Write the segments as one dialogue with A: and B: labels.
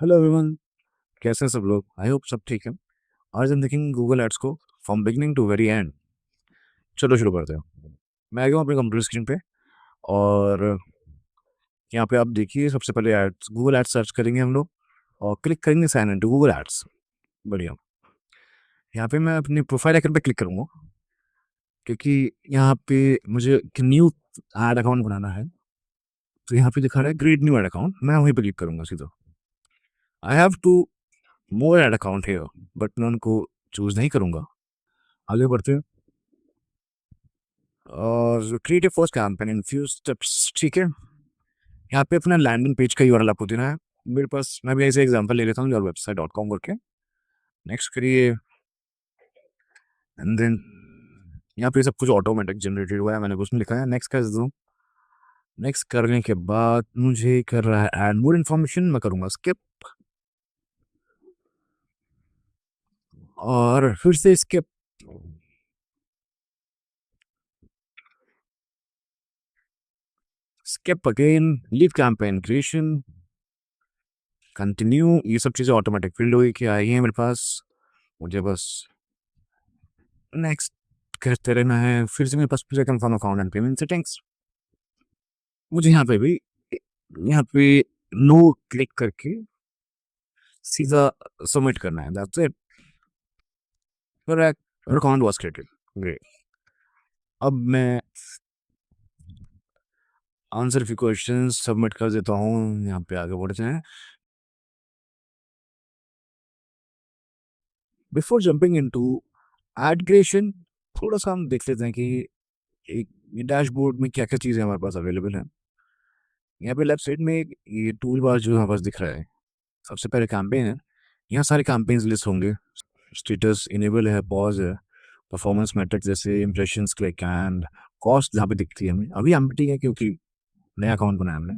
A: Hello everyone. कैसे हैं सब लोग? आई होप सब ठीक है। आज हम देखेंगे गूगल एड्स को from beginning to very end. चलो शुरू करते हैं। मैं आ गया हूँ अपने कंप्यूटर स्क्रीन पे और यहाँ पे आप देखिए, सबसे पहले एड्स, गूगल एड्स सर्च करेंगे हम लोग और क्लिक करेंगे sign in to Google ads. बढ़िया। यहाँ पे मैं अपनी प्रोफाइल आइकन पे क्लिक करूँगा क्योंकि यहाँ पे मुझे एक न्यू एड अकाउंट बनाना है। तो यहाँ पे दिखा रहा है क्रिएट न्यू एड अकाउंट, मैं वहीं पे क्लिक करूँगा सीधा। I have two more ad account here, but मैं उनको चूज नहीं करूँगा। आगे बढ़ते हैं और creative first campaign in few steps. ठीक है, यहाँ पे अपना लैंडिंग पेज का यूआरएल आपको देना है। मेरे पास, मैं भी ऐसे एग्जांपल ले लेता हूँ योर वेबसाइट डॉट कॉम करके। नेक्स्ट करिए एंड देन यहाँ पे सब कुछ ऑटोमेटिक जनरेटेड हुआ है, मैंने उसमें लिखा है नेक्स्ट कर दूँ। नेक्स्ट करने के बाद मुझे कर रहा है एड मोर इन्फॉर्मेशन, मैं करूँगा स्किप और फिर से skip. Skip again, leave campaign creation, continue. ये सब चीज़ें ऑटोमेटिक फिल्ड हुई कि आई है मेरे पास, मुझे बस नेक्स्ट करते रहना है। फिर से मेरे पास पूरा confirm account and payment settings. मुझे यहाँ पे भी, यहाँ पे नो क्लिक करके सीधा सबमिट करना है। That's it. Correct, account was created. Great. अब मैं आंसर फ्यू क्वेश्चन सबमिट कर देता हूँ। यहाँ पे आगे बढ़ते हैं। Before jumping into ad creation, थोड़ा सा हम देख लेते हैं कि एक डैशबोर्ड में क्या क्या चीज़ें हमारे पास अवेलेबल हैं। यहाँ पे लेफ्ट साइड में ये टूल बार जो हमारे पास दिख रहा है, सबसे पहले कैंपेन है। यहाँ सारे कैंपेन्स लिस्ट होंगे। स्टेटस इनेबल है, पॉज है, परफॉर्मेंस मैट्रिक्स जैसे इंप्रेशंस, क्लिक एंड कॉस्ट जहाँ पे दिखती है हमें। अभी एम्प्टी है क्योंकि नया अकाउंट बनाया हमने।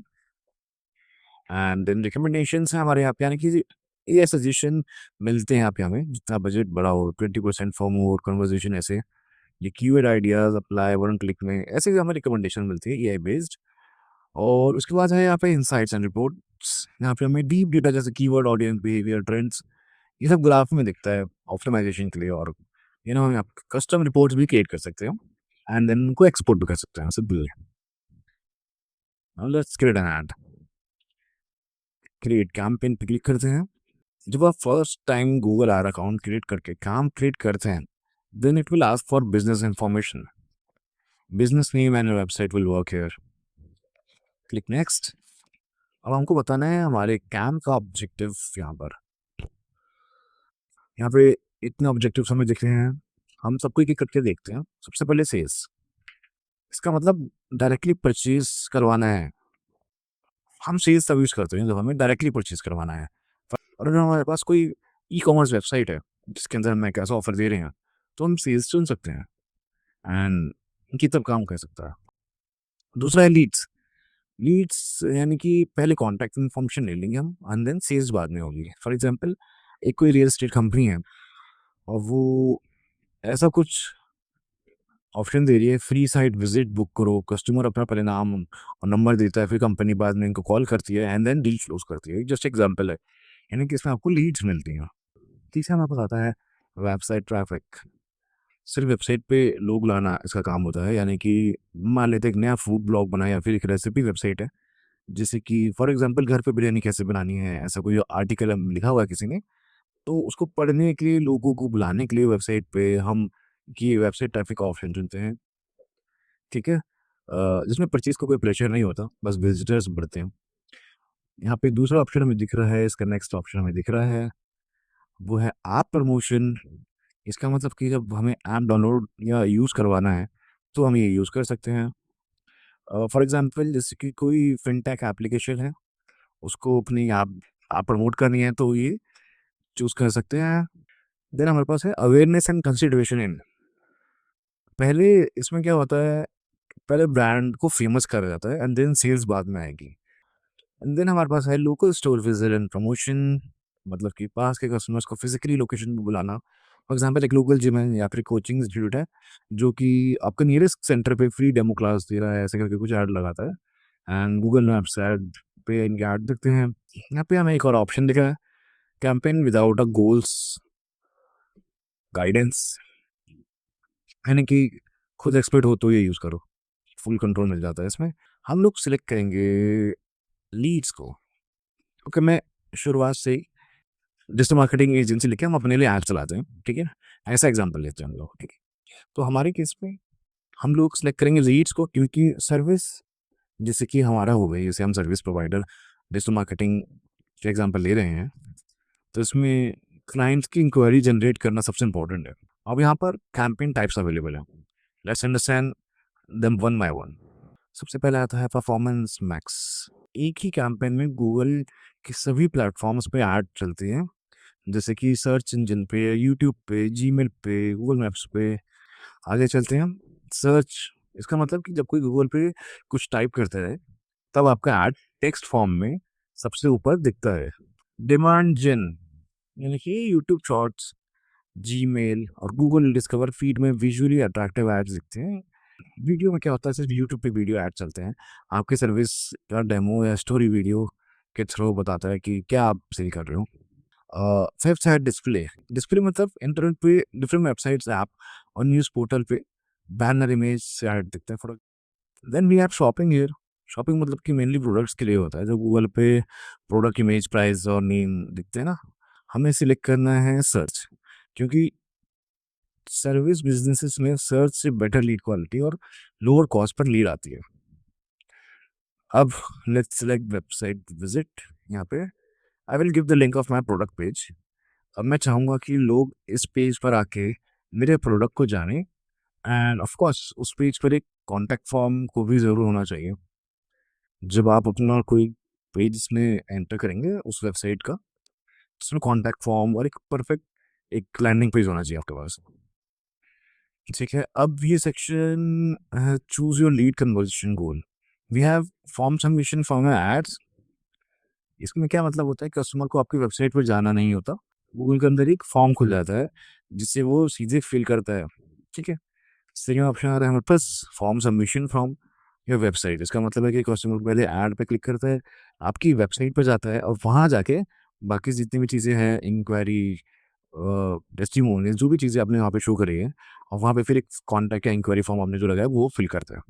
A: एंड देन रिकमेंडेशंस है हमारे यहाँ पे, यानी कि ये सजेशन मिलते हैं यहाँ पे हमें जितना बजट बड़ा हो। 20% फॉर मोर कन्वर्जेशन, ऐसे ये keyword ideas apply one click में, ऐसे हमें रिकमेंडेशन मिलती है एआई बेस्ड। और उसके बाद है यहाँ पे इंसाइट्स एंड रिपोर्ट्स। यहाँ पे हमें डीप डेटा जैसे कीवर्ड, ऑडियंस बिहेवियर, ट्रेंड्स, ये सब ग्राफ में दिखता है ऑप्टिमाइजेशन के लिए। और हम यहाँ कस्टम रिपोर्ट्स भी क्रिएट कर सकते हैं एंड देन उनको एक्सपोर्ट भी कर सकते हैं simple. Let's create an ad. Create campaign पे क्लिक करते हैं। जब आप first time Google ad account create करके काम क्रिएट करते हैं, then it will ask for business information. Business name and website will work here. Click next. अब हमको बताना है हमारे कैंप का ऑब्जेक्टिव। यहाँ पे इतने ऑब्जेक्टिव्स हमें दिख रहे हैं, हम सबको एक एक करके देखते हैं। सबसे पहले सेल्स, इसका मतलब डायरेक्टली परचेज करवाना है। हम सेल्स तब यूज करते हैं जब हमें डायरेक्टली परचेज करवाना है। और अगर हमारे पास कोई ई कॉमर्स वेबसाइट है जिसके अंदर हम एक ऐसा ऑफर दे रहे हैं, तो हम सेल्स चुन सकते हैं एंड इनकी तब काम कर सकता है। दूसरा है लीड्स। लीड्स यानी कि पहले कॉन्टैक्ट इन्फॉर्मेशन ले लेंगे हम एंड देन सेल्स बाद में होगी। फॉर एग्जाम्पल, एक कोई रियल एस्टेट कंपनी है और वो ऐसा कुछ ऑप्शन दे रही है, फ्री साइट विजिट बुक करो। कस्टमर अपना पहले नाम और नंबर देता है, फिर कंपनी बाद में इनको कॉल करती है एंड देन डील क्लोज करती है। जस्ट एग्जांपल है, यानी कि इसमें आपको लीड्स मिलती हैं। तीसरा हमारे पास आता है वेबसाइट ट्रैफिक। सिर्फ वेबसाइट पे लोग लाना इसका काम होता है। यानी कि मान लेते एक नया फूड ब्लॉग बना या फिर एक रेसिपी वेबसाइट है, जैसे कि फॉर एग्जांपल घर पे बिरयानी कैसे बनानी है, ऐसा कोई आर्टिकल लिखा हुआ है किसी ने, तो उसको पढ़ने के लिए, लोगों को बुलाने के लिए वेबसाइट पे हम कि वेबसाइट ट्रैफिक का ऑप्शन चुनते हैं। ठीक है, जिसमें परचेज का कोई प्रेशर नहीं होता, बस विजिटर्स बढ़ते हैं। यहाँ पे दूसरा ऑप्शन हमें दिख रहा है, इसका नेक्स्ट ऑप्शन हमें दिख रहा है, वो है ऐप प्रमोशन। इसका मतलब कि जब हमें ऐप डाउनलोड या यूज़ करवाना है तो हम ये यूज़ कर सकते हैं। फॉर एग्जांपल, जैसे कि कोई फिनटेक एप्लीकेशन है, उसको अपनी ऐप प्रमोट करनी है तो ये चूज़ कर सकते हैं। देन हमारे पास है अवेयरनेस एंड कंसिडरेशन इन। पहले इसमें क्या होता है, पहले ब्रांड को फेमस करा जाता है एंड देन सेल्स बाद में आएगी। एंड देन हमारे पास है local store visit and promotion, मतलब कि पास के कस्टमर्स को फिजिकली लोकेशन पे बुलाना। फॉर एग्जांपल, एक लोकल जिम है या फिर कोचिंग इंस्टीट्यूट है जो कि आपका नियरेस्ट सेंटर पे फ्री डेमो क्लास दे रहा है, ऐसे करके कुछ ऐड लगाता है एंड गूगल मैप्स ऐड पे इनके ऐड देखते हैं। यहाँ पे हमें एक और ऑप्शन दिखा है, campaign without a goals guidance, यानी कि खुद एक्सपर्ट हो तो ये यूज़ करो, फुल कंट्रोल मिल जाता है इसमें। हम लोग सिलेक्ट करेंगे लीड्स को। ओके, मैं शुरुआत से ही डिजिटल मार्केटिंग एजेंसी लेके हम अपने लिए ऐड चलाते हैं, ठीक है। ऐसा एग्जांपल लेते हैं हम लोग, ठीक है। तो हमारे केस में हम लोग सेलेक्ट करेंगे लीड्स को, क्योंकि सर्विस जैसे कि हमारा हो गई, जैसे हम सर्विस प्रोवाइडर डिजिटल मार्केटिंग के एग्जांपल ले रहे हैं, तो इसमें क्लाइंट्स की इंक्वायरी जनरेट करना सबसे इंपॉर्टेंट है। अब यहाँ पर कैंपेन टाइप्स अवेलेबल हैं, let's understand them one by one. सबसे पहले आता है परफॉर्मेंस मैक्स। एक ही कैंपेन में गूगल के सभी प्लेटफॉर्म्स पे ऐड चलती हैं, जैसे कि सर्च इंजन पे, यूट्यूब पे, जीमेल पे, गूगल मैप्स पे। आगे चलते हैं हम सर्च। इसका मतलब कि जब कोई गूगल पे कुछ टाइप करता है तब आपका ऐड टेक्स्ट फॉर्म में सबसे ऊपर दिखता है। डिमांड जेन, यानी कि यूट्यूब शॉर्ट्स, जीमेल और गूगल डिस्कवर फीड में विजुअली अट्रैक्टिव एड्स दिखते हैं। वीडियो में क्या होता है, सिर्फ यूट्यूब पे वीडियो ऐड चलते हैं, आपके सर्विस का डेमो या स्टोरी वीडियो के थ्रू बताता है कि क्या आप सेल कर रहे हो। फिफ्थ है डिस्प्ले। डिस्प्ले मतलब इंटरनेट पे डिफरेंट वेबसाइट्स, ऐप और न्यूज़ पोर्टल पे बैनर इमेज से ऐड दिखता है for. Then we have shopping here. Shopping मतलब कि मेनली प्रोडक्ट्स के लिए होता है, जब गूगल पे प्रोडक्ट इमेज, प्राइस और नेम दिखते हैं ना, हमें सिलेक्ट करना है सर्च, क्योंकि सर्विस बिजनेसेस में सर्च से बेटर लीड क्वालिटी और लोअर कॉस्ट पर लीड आती है। अब लेट्स सिलेक्ट वेबसाइट विजिट। यहाँ पे I will give the link of my product page. अब मैं चाहूँगा कि लोग इस पेज पर आके मेरे प्रोडक्ट को जाने, एंड ऑफ कोर्स उस पेज पर एक कॉन्टैक्ट फॉर्म को भी ज़रूर होना चाहिए। जब आप अपना कोई पेज इसमें एंटर करेंगे उस वेबसाइट का, उसमें कॉन्टैक्ट फॉर्म और एक परफेक्ट एक लैंडिंग पेज होना चाहिए आपके पास, ठीक है। अब ये section choose your lead conversion goal. We have form submission form ads. इसमें क्या मतलब होता है, कस्टमर को आपकी वेबसाइट पर जाना नहीं होता, गूगल के अंदर एक फॉर्म खुल जाता है जिससे वो सीधे फिल करता है, ठीक है। सेकेंड ऑप्शन आ रहा है हमारे पास, form submission from your website. इसका मतलब है कि कस्टमर पहले ऐड पे क्लिक करता है, आपकी वेबसाइट पर जाता है और वहाँ जाके बाकी जितनी भी चीज़ें हैं, इंक्वायरी, टेस्टिमोनियल, जो भी चीज़ें आपने वहाँ पे शो करी है, और वहाँ पे फिर एक कॉन्टैक्ट या इंक्वायरी फॉर्म आपने जो लगाया वो फिल करता है।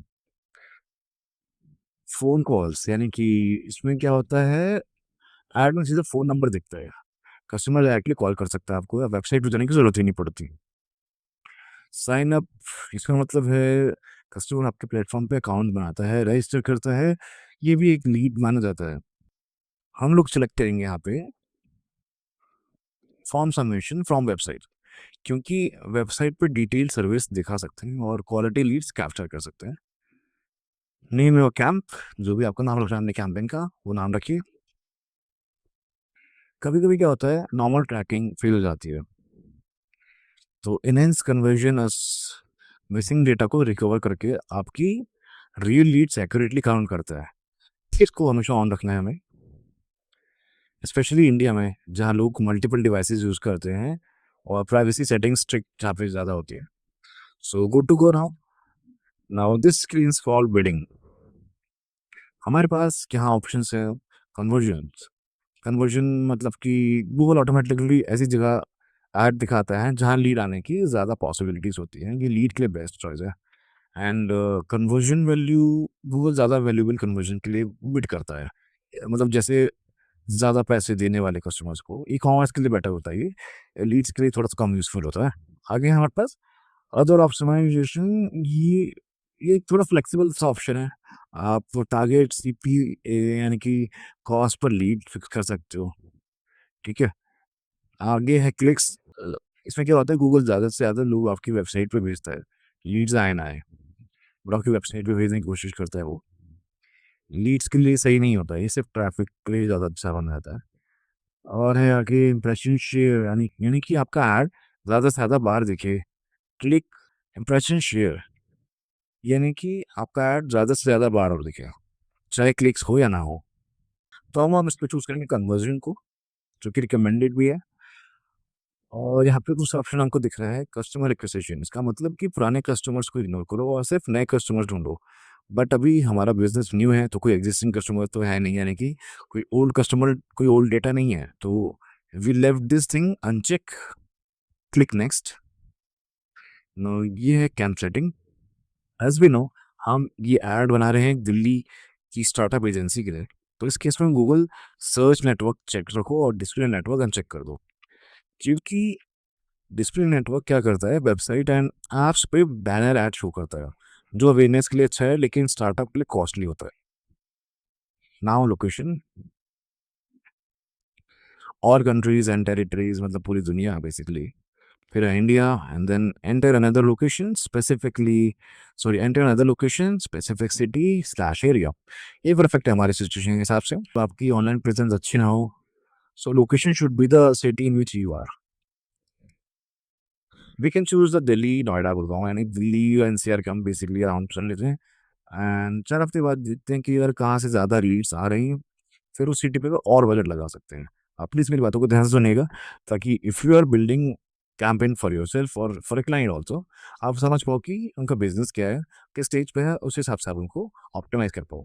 A: फ़ोन कॉल्स, यानी कि इसमें क्या होता है, ऐड में सीधा फ़ोन नंबर दिखता है, कस्टमर डायरेक्टली कॉल कर सकता है आपको, या वेबसाइट पे जाने की ज़रूरत ही नहीं पड़ती। साइन अप, इसका मतलब है कस्टमर आपके प्लेटफॉर्म पे अकाउंट बनाता है, रजिस्टर करता है, ये भी एक लीड माना जाता है। हम लोग सेलेक्ट करेंगे यहाँ पे फॉर्म सबमिशन फ्रॉम वेबसाइट, क्योंकि वेबसाइट पे डिटेल सर्विस दिखा सकते हैं और क्वालिटी लीड्स कैप्चर कर सकते हैं। नेम योर कैंप, जो भी आपका नाम रखना है अपने कैंपेन का वो नाम रखिए। कभी कभी क्या होता है, नॉर्मल ट्रैकिंग फेल हो जाती है, तो इनहेंस कन्वर्जन मिसिंग डेटा को रिकवर करके आपकी रियल लीड्स एक्यूरेटली काउंट करता है। इसको हमेशा ऑन रखना है हमें, स्पेशली इंडिया में जहाँ लोग मल्टीपल डिवाइसेस यूज़ करते हैं और प्राइवेसी सेटिंग्स स्ट्रिक्ट जहाँ पे ज़्यादा होती है। So good to go now. Now this screen for bidding. हमारे पास यहाँ ऑप्शन है कन्वर्जन। कन्वर्जन मतलब कि गूगल ऑटोमेटिकली ऐसी जगह ऐड दिखाता है जहाँ लीड आने की ज़्यादा पॉसिबिलिटीज़ होती हैं, ये लीड के लिए बेस्ट चॉइस है। एंड कन्वर्जन वैल्यू, गूगल ज़्यादा वैल्यूबल कन्वर्जन के लिए बिड करता है, मतलब जैसे ज़्यादा पैसे देने वाले कस्टमर्स को। ई कॉमर्स के लिए बेटर होता है, ये लीड्स के लिए थोड़ा सा कम यूज़फुल होता है। आगे हमारे पास अदर ऑप्टिमाइजेशन, ये एक थोड़ा फ्लेक्सिबल सा ऑप्शन है। आप टारगेट सीपी यानी कि कॉस्ट पर लीड फिक्स कर सकते हो, ठीक है। आगे है क्लिक्स। इसमें क्या होता है, गूगल ज़्यादा से ज़्यादा लोग आपकी वेबसाइट पे भेजता है, लीड्स आए ना आए, बट आपकी वेबसाइट पे भेजने की कोशिश करता है वो। लीड्स के लिए सही नहीं होता है, ये सिर्फ ट्रैफिक के लिए ज़्यादा अच्छा बन जाता है। और है आगे इंप्रेशन शेयर, यानी यानी कि आपका ऐड ज़्यादा से ज़्यादा बार दिखे। क्लिक इंप्रेशन शेयर, यानी कि आपका ऐड ज़्यादा से ज़्यादा बार और दिखे, चाहे क्लिक्स हो या ना हो। तो हम इस पे चूज़ करेंगे कन्वर्जन को, जो कि रिकमेंडेड भी है। और यहाँ पे दूसरा ऑप्शन हमको दिख रहा है कस्टमर एक्विजिशन। इसका मतलब कि पुराने कस्टमर्स को इग्नोर करो और सिर्फ नए कस्टमर्स ढूंढो। बट अभी हमारा बिजनेस न्यू है, तो कोई एग्जिस्टिंग कस्टमर तो है नहीं, यानी कि कोई ओल्ड डेटा नहीं है, तो we left this thing uncheck, click next. No, ये है camp setting. As we know, हम ये ऐड बना रहे हैं दिल्ली की स्टार्टअप एजेंसी के लिए, तो इस केस में गूगल सर्च नेटवर्क चेक रखो और डिस्प्ले नेटवर्क अनचेक कर दो, क्योंकि डिस्प्ले नेटवर्क क्या करता है, वेबसाइट एंड ऐप्स पे बैनर ऐड शो करता है, जो अवेयरनेस के लिए अच्छा है लेकिन स्टार्टअप के लिए कॉस्टली होता है। नाउ लोकेशन और कंट्रीज एंड टेरिटरीज, मतलब पूरी दुनिया बेसिकली, फिर India, and then enter another location specifically, sorry, enter another location specific city slash area. ये परफेक्ट है हमारे सिचुएशन के हिसाब से। तो आपकी ऑनलाइन प्रेजेंस अच्छी ना हो, so location should be the city in which you are. We can choose the Delhi, Noida, Gurgaon, यानी दिल्ली एनसीआर के हम बेसिकली अराउंड चल लेते हैं, एंड 4 हफ्ते बाद देखते हैं कि अगर कहाँ से ज़्यादा रीड्स आ रही हैं, फिर उस सिटी पे और बजट लगा सकते हैं। आप प्लीज़ मेरी बातों को ध्यान से सुनिएगा, ताकि if you are building campaign for your yourself for a client also, आप समझ पाओ कि उनका बिजनेस क्या है, किस स्टेज पे है, उस हिसाब से आप उनको ऑप्टिमाइज कर पाओ।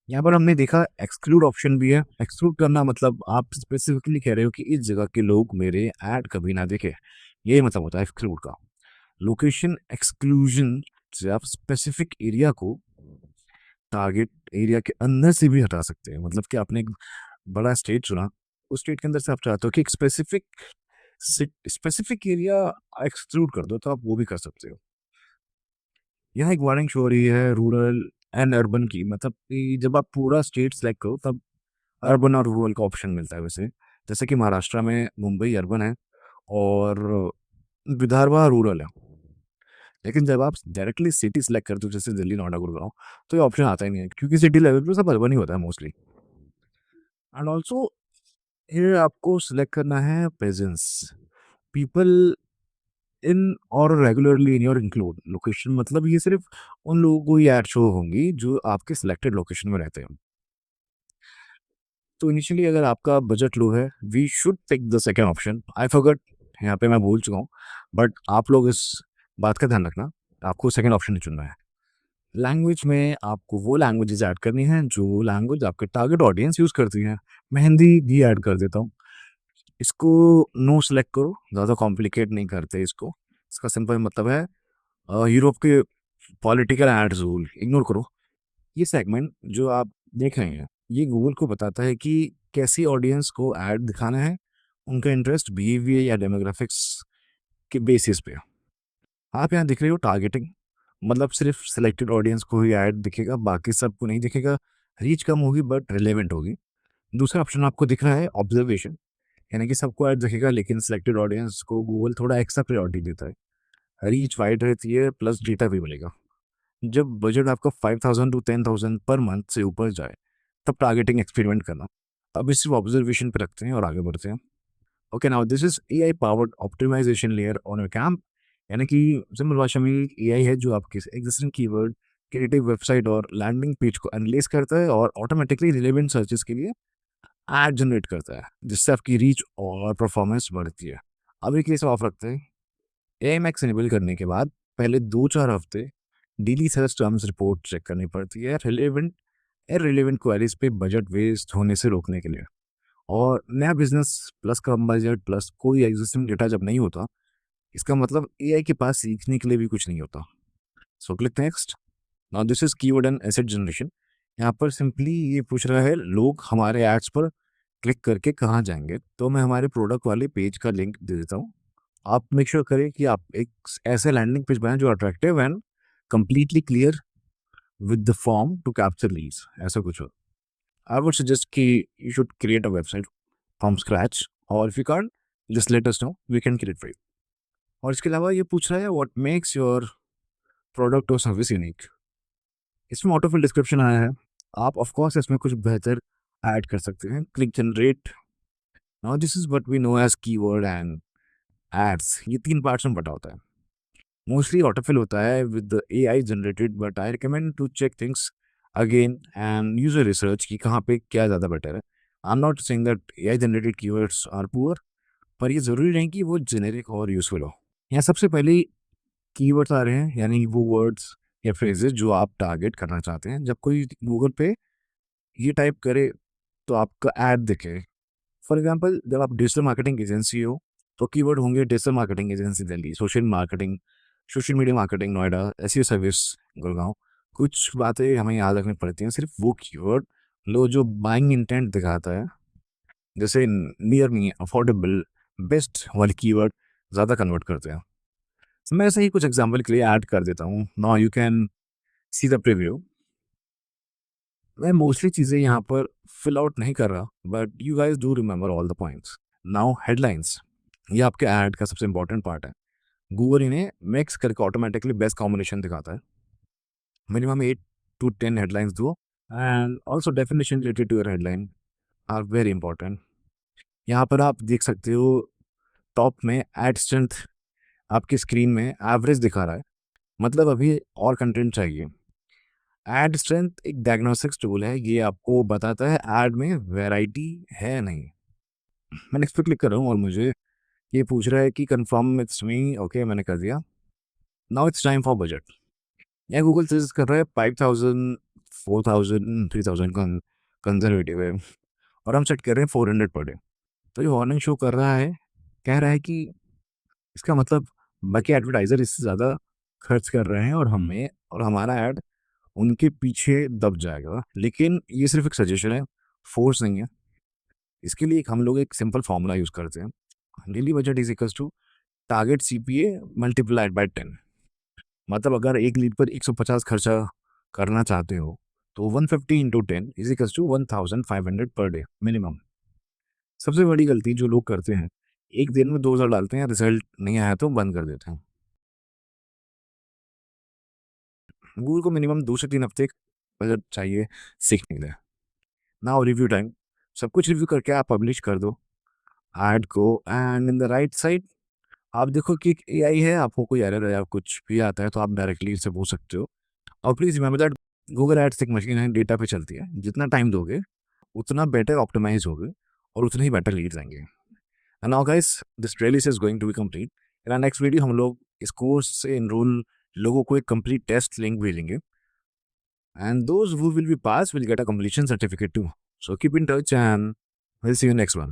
A: यहाँ पर हमने देखा एक्सक्लूड ऑप्शन भी है। एक्सक्लूड करना मतलब आप स्पेसिफिकली कह रहे हो कि इस जगह के लोग मेरे ऐड कभी ना देखे, ये मतलब होता है एक्सक्लूड का। लोकेशन एक्सक्लूजन से आप स्पेसिफिक एरिया को टारगेट एरिया के अंदर से भी हटा सकते हैं, मतलब कि आपने एक बड़ा स्टेट चुना, उस स्टेट के अंदर से आप चाहते हो कि एक स्पेसिफिक एरिया एक्सक्लूड कर दो, तो आप वो भी कर सकते हो। यहाँ एक वार्निंग शो हो रही है रूरल एंड अर्बन की, मतलब कि जब आप पूरा स्टेट सेलेक्ट करो तब अर्बन और रूरल का ऑप्शन मिलता है वैसे। जैसे कि महाराष्ट्र में मुंबई अर्बन है और विदर्भा रूरल है, लेकिन जब आप डायरेक्टली सिटी सेलेक्ट करते हो जैसे दिल्ली, नोएडा, गुड़गांव, तो ये ऑप्शन आता ही नहीं है, क्योंकि सिटी लेवल पे सब अर्बन ही होता है मोस्टली। एंड ऑल्सो ये आपको सिलेक्ट करना है प्रेजेंस, पीपल इन और regularly in your include location, मतलब ये सिर्फ उन लोगों को ही ऐड शो होंगी जो आपके सिलेक्टेड लोकेशन में रहते हैं। तो इनिशियली अगर आपका बजट लो है, we should take the second option. I forgot, यहाँ पे मैं भूल चुका हूँ, बट आप लोग इस बात का ध्यान रखना, आपको सेकेंड ऑप्शन नहीं चुनना है। लैंग्वेज में आपको वो लैंग्वेजेस ऐड करनी है जो लैंग्वेज आपके टारगेट ऑडियंस यूज़ करती है। मैं हिंदी भी ऐड कर देता हूँ, इसको नो सेलेक्ट करो, ज़्यादा कॉम्प्लिकेट नहीं करते इसको। इसका सिंपल मतलब है यूरोप के पॉलिटिकल एड्स रूल इग्नोर करो। ये सेगमेंट जो आप देख रहे हैं, ये गूगल को बताता है कि कैसी ऑडियंस को ऐड दिखाना है, उनका इंटरेस्ट, बिहेवियर या डेमोग्राफिक्स के बेसिस पे। आप यहाँ दिख रहे हो टारगेटिंग, मतलब सिर्फ सिलेक्टेड ऑडियंस को ही ऐड दिखेगा, बाकी सबको नहीं दिखेगा। रीच कम होगी बट रिलेवेंट होगी। दूसरा ऑप्शन आपको दिख रहा है ऑब्जर्वेशन, यानी कि सबको ऐड दिखेगा लेकिन सिलेक्टेड ऑडियंस को गूगल थोड़ा एक्स्ट्रा प्रायोरिटी देता है। रीच वाइड रहती है प्लस डेटा भी मिलेगा। जब बजट आपका 5,000 टू 10,000 पर मंथ से ऊपर जाए, तब टारगेटिंग एक्सपेरिमेंट करना। अब इस सिर्फ ऑब्जर्वेशन पे रखते हैं और आगे बढ़ते हैं। Okay, now this is AI powered optimisation layer on your camp, यानी कि सिंपल भाषा में एआई है जो आपके एग्जिस्टिंग कीवर्ड, क्रिएटिव वेबसाइट और लैंडिंग पेज को एनालाइज करता है और ऑटोमेटिकली रिलेवेंट सर्चेस के लिए ऐड जनरेट करता है, जिससे आपकी रीच और परफॉर्मेंस बढ़ती है। अब एक केस ऑफ रखते हैं, एआई मैक्स इनेबल करने के बाद पहले 2-4 हफ्ते daily search terms report check करनी पड़ती है रिलेवेंट इररिलेवेंट क्वेरीज पे बजट वेस्ट होने से रोकने के लिए। और नया बिजनेस प्लस कम बजट प्लस कोई एग्जिस्टिंग डेटा जब नहीं होता, इसका मतलब एआई के पास सीखने के लिए भी कुछ नहीं होता। So click next. Now this is keyword and asset generation. यहाँ पर सिंपली ये पूछ रहा है लोग हमारे एड्स पर क्लिक करके कहाँ जाएंगे, तो मैं हमारे प्रोडक्ट वाले पेज का लिंक दे देता हूँ। आप मेक श्योर करें कि आप एक ऐसे लैंडिंग पेज बनाएं जो attractive and completely clear with the form to capture leads, ऐसा कुछ हो। I would suggest कि you should create a website from scratch, और if you can't, just let us know, we can create for you। और इसके अलावा ये पूछ रहा है what makes your product or service unique। इसमें ऑटोफिल डिस्क्रिप्शन आया है, आप ऑफ कोर्स इसमें कुछ बेहतर ऐड कर सकते हैं। Click generate. Now this is what we know as keyword and ads. ये 3 पार्ट्स में बटा होता है। मोस्टली ऑटोफिल होता है with AI generated, but I recommend to check things again and user research कि कहाँ पे क्या ज़्यादा बेटर है। I am not saying that AI generated keywords are poor, पर ये ज़रूरी नहीं कि वो जेनेरिक और यूजफुल हो। यहाँ सबसे पहले कीवर्ड्स आ रहे हैं, यानी वो वर्ड्स या फ्रेजेस जो आप टारगेट करना चाहते हैं। जब कोई गूगल पे ये टाइप करे तो आपका ऐड दिखे। फॉर एग्जांपल जब आप डिजिटल मार्केटिंग एजेंसी हो तो कीवर्ड होंगे digital marketing agency Delhi, social marketing, social media marketing Noida, SEO service Gurgaon. कुछ बातें हमें याद रखनी पड़ती हैं, सिर्फ वो कीवर्ड लो जो बाइंग इंटेंट दिखाता है, जैसे नियर मी, अफोर्डेबल, बेस्ट वाले कीवर्ड ज़्यादा कन्वर्ट करते हैं। तो मैं ऐसे ही कुछ एग्जांपल के लिए ऐड कर देता हूँ। Now you can see the preview. मैं मोस्टली चीज़ें यहाँ पर फिल आउट नहीं कर रहा, but you guys do remember all the points. Now headlines, ये आपके ऐड का सबसे इंपॉर्टेंट पार्ट है। गूगल इन्हें मिक्स करके ऑटोमेटिकली बेस्ट कॉम्बिनेशन दिखाता है। मिनिमम 8 to 10 हेडलाइंस दो, and also definition related to your headline are very important. यहाँ पर आप देख सकते हो टॉप में एड स्ट्रेंथ आपकी स्क्रीन में एवरेज दिखा रहा है, मतलब अभी और कंटेंट चाहिए। एड स्ट्रेंथ एक डायग्नोस्टिक्स टूल है, ये आपको बताता है ऐड में वैरायटी है नहीं। मैं नेक्स्ट पे क्लिक कर रहा हूँ और मुझे ये पूछ रहा है कि कंफर्म इट्स मी। ओके, मैंने कर दिया। Now it's time for budget. यहाँ गूगल सजेस्ट कर रहा है 5000, 4000, 3000 का कंजर्वेटिव है, और हम सेट कर रहे हैं 400 पर डे। तो जो वार्निंग शो कर रहा है, कह रहा है कि इसका मतलब बाकी एडवर्टाइजर इससे ज़्यादा खर्च कर रहे हैं और हमें और हमारा ऐड उनके पीछे दब जाएगा। लेकिन ये सिर्फ एक सजेशन है, फोर्स नहीं है। इसके लिए हम लोग एक सिंपल फॉर्मूला यूज़ करते हैं। Daily budget is equals to target CPA multiplied by 10। मतलब अगर एक लीड पर 150 खर्चा करना चाहते हो तो 150 into 10 is equals to 1500 per day minimum. सबसे बड़ी गलती जो लोग करते हैं, एक दिन में 2000 डालते हैं, रिजल्ट नहीं आया तो बंद कर देते हैं। गूगल को मिनिमम 2 से 3 हफ्ते बजट चाहिए सीखने के लिए। Now review time. सब कुछ रिव्यू करके आप पब्लिश कर दो ऐड को, and in the right side आप देखो कि AI है, आपको कोई एरर या कुछ भी आता है तो आप डायरेक्टली इससे पूछ सकते हो। और please remember that Google ads एक मशीन है, डेटा पे चलती है। जितना टाइम दोगे उतना बेटर ऑप्टिमाइज होगे और उतने ही बेटर लीड्स आएंगे। And now guys, this trellis is going to be complete. In next video हम लोग इस कोर्स से इनरोल लोगों को एक कंप्लीट टेस्ट लिंक भेजेंगे, and those who will be passed will get a completion certificate too. So keep in touch and we'll see you next one.